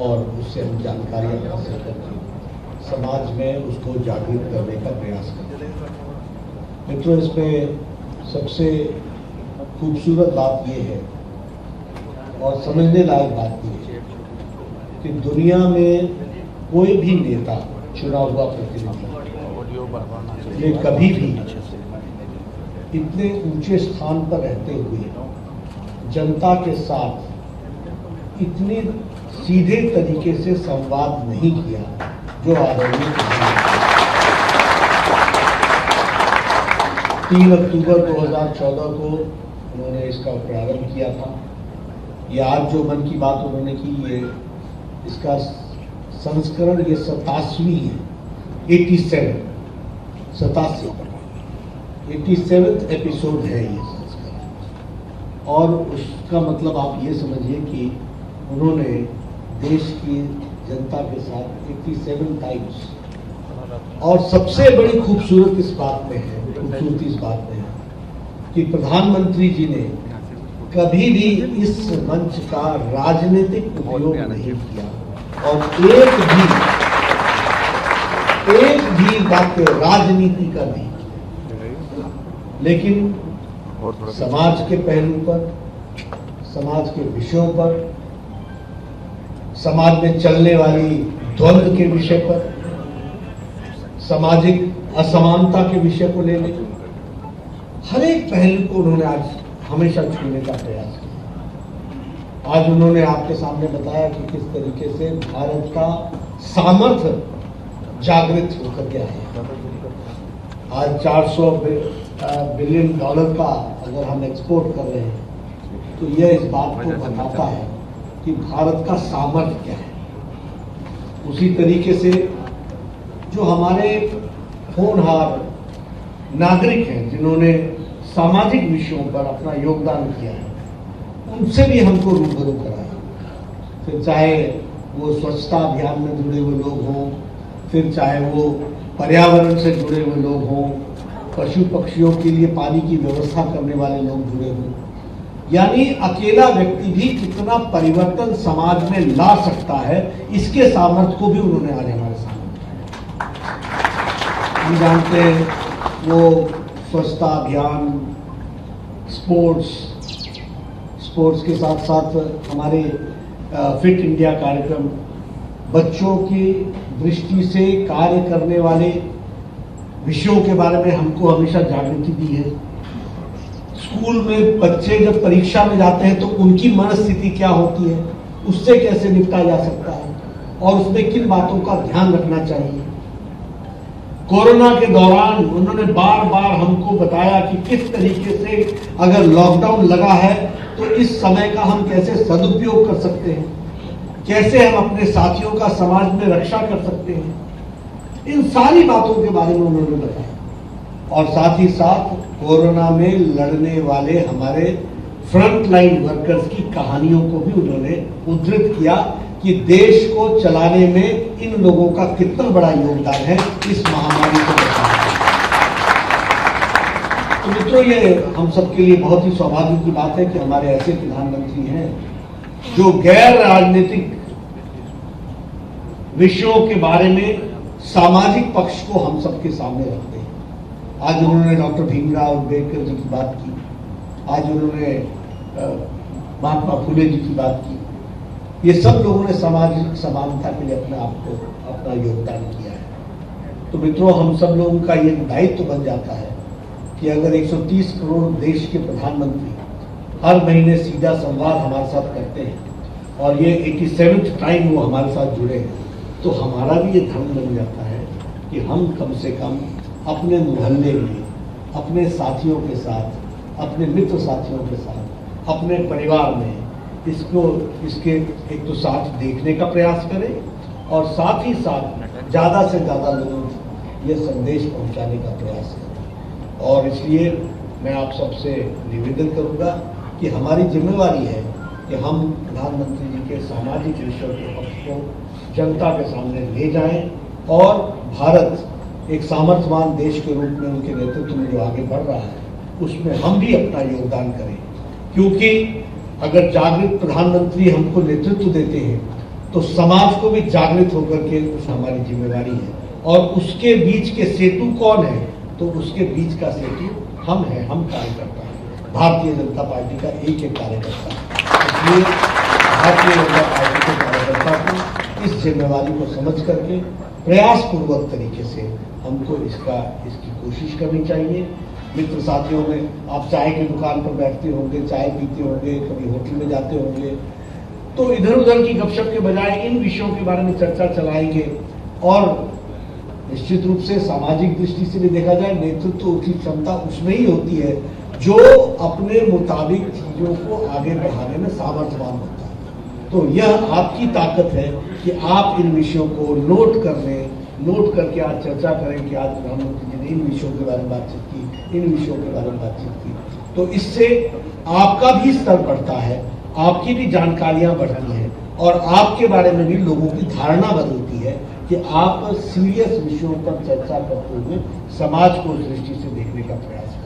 और उससे हम जानकारियाँ हासिल करके समाज में उसको जागरूक करने का प्रयास करते हैं। मित्रों, इसमें सबसे खूबसूरत बात यह है और समझने लायक बात यह है कि दुनिया में कोई भी नेता चुना हुआ प्रतिनिधि ने कभी भी इतने ऊंचे स्थान पर रहते हुए जनता के साथ इतने सीधे तरीके से संवाद नहीं किया जो आदरणीय 3 अक्टूबर 2014 को उन्होंने इसका प्रारंभ किया था। ये आज जो मन की बात उन्होंने की, ये इसका संस्करण ये 87वीं है, 87th एपिसोड है ये संस्करण। और उसका मतलब आप ये समझिए कि उन्होंने देश की जनता के साथ 87 टाइम्स, और सबसे बड़ी खूबसूरती इस बात में है कि प्रधानमंत्री जी ने कभी भी इस मंच का राजनीतिक उपयोग नहीं किया और एक भी वाक्य राजनीति का नहीं, लेकिन समाज के पहलू पर, समाज के विषयों पर, समाज में चलने वाली द्वंद्व के विषय पर, सामाजिक असमानता के विषय को लेने, हर एक पहलू को उन्होंने आज हमेशा छूने का प्रयास किया। आज उन्होंने आपके सामने बताया कि किस तरीके से भारत का सामर्थ्य जागृत होकर गया है। आज $400 बिलियन का अगर हम एक्सपोर्ट कर रहे हैं तो यह इस बात को बताता है कि भारत का सामर्थ्य क्या है। उसी तरीके से जो हमारे होनहार नागरिक हैं जिन्होंने सामाजिक विषयों पर अपना योगदान किया है, उनसे भी हमको रूबरू कराया। फिर चाहे वो स्वच्छता अभियान में जुड़े हुए लोग हों, फिर चाहे वो पर्यावरण से जुड़े हुए लोग हों, पशु पक्षियों के लिए पानी की व्यवस्था करने वाले लोग जुड़े हों, यानी अकेला व्यक्ति भी कितना परिवर्तन समाज में ला सकता है, इसके सामर्थ्य को भी उन्होंने आज हमारे सामने। हम जानते हैं वो स्वच्छता अभियान, स्पोर्ट्स के साथ साथ हमारे फिट इंडिया कार्यक्रम, बच्चों की दृष्टि से कार्य करने वाले विषयों के बारे में हमको हमेशा जागृति दी है। स्कूल में बच्चे जब परीक्षा में जाते हैं तो उनकी मनस्थिति क्या होती है, उससे कैसे निपटा जा सकता है और उसमें किन बातों का ध्यान रखना चाहिए। कोरोना के दौरान उन्होंने बार बार हमको बताया कि किस तरीके से अगर लॉकडाउन लगा है तो इस समय का हम कैसे सदुपयोग कर सकते हैं, कैसे हम अपने साथियों का समाज में रक्षा कर सकते हैं। इन सारी बातों के बारे में उन्होंने बताया और साथ ही साथ कोरोना में लड़ने वाले हमारे फ्रंटलाइन वर्कर्स की कहानियों को भी उन्होंने उद्धृत किया कि देश को चलाने में इन लोगों का कितना बड़ा योगदान है इस महामारी को बचाने में। तो मित्रों, ये हम सबके लिए बहुत ही सौभाग्य की बात है कि हमारे ऐसे प्रधानमंत्री हैं जो गैर राजनीतिक विषयों के बारे में सामाजिक पक्ष को हम सबके सामने रखते हैं। आज उन्होंने डॉक्टर भीमराव अम्बेडकर जी की बात की, आज उन्होंने महात्मा फुले जी की बात की। ये सब लोगों ने सामाजिक समानता के लिए अपने आप को अपना योगदान किया है। तो मित्रों, हम सब लोगों का ये दायित्व बन जाता है कि अगर 130 करोड़ देश के प्रधानमंत्री हर महीने सीधा संवाद हमारे साथ करते हैं और ये 87th टाइम वो हमारे साथ जुड़े हैं, तो हमारा भी ये धर्म बन जाता है कि हम कम से कम अपने मोहल्ले में, अपने साथियों के साथ, अपने मित्र साथियों के साथ, अपने परिवार में इसके एक तो साथ देखने का प्रयास करें और साथ ही साथ ज़्यादा से ज़्यादा लोगों को ये संदेश पहुंचाने का प्रयास करें। और इसलिए मैं आप सबसे निवेदन करूंगा कि हमारी जिम्मेवारी है कि हम प्रधानमंत्री जी के सामाजिक विषयों के पक्ष को जनता के सामने ले जाएं और भारत एक सामर्थ्यवान देश के रूप में उनके नेतृत्व में जो आगे बढ़ रहा है उसमें हम भी अपना योगदान करें। क्योंकि अगर जागृत प्रधानमंत्री हमको नेतृत्व देते हैं तो समाज को भी जागृत होकर के उस हमारी जिम्मेवारी है। और उसके बीच के सेतु कौन है? तो उसके बीच का सेतु हम हैं, हम कार्यकर्ता हैं। भारतीय जनता पार्टी का एक एक कार्यकर्ता है। इसलिए भारतीय जनता पार्टी के कार्यकर्ता को इस जिम्मेवारी को समझ करके प्रयासपूर्वक तरीके से हमको इसकी कोशिश करनी चाहिए। मित्र साथियों में आप चाय की दुकान पर बैठते होंगे, चाय पीते होंगे, कभी होटल में जाते होंगे, तो इधर उधर की गपशप के बजाय इन विषयों के बारे में चर्चा चलाएंगे। और निश्चित रूप से सामाजिक दृष्टि से भी देखा जाए, नेतृत्व की क्षमता उसमें ही होती है जो अपने मुताबिक चीजों को आगे बढ़ाने में सामर्थ्यवान होता है। तो यह आपकी ताकत है कि आप इन विषयों को नोट कर लें, नोट करके आज चर्चा करें कि आज प्रधानमंत्री जी ने इन विषयों के बारे में बातचीत की, इन विषयों के बारे में बातचीत की। तो इससे आपका भी स्तर बढ़ता है, आपकी भी जानकारियां बढ़ती हैं और आपके बारे में भी लोगों की धारणा बदलती है कि आप सीरियस विषयों पर चर्चा करते हुए समाज को उस दृष्टि से देखने का प्रयास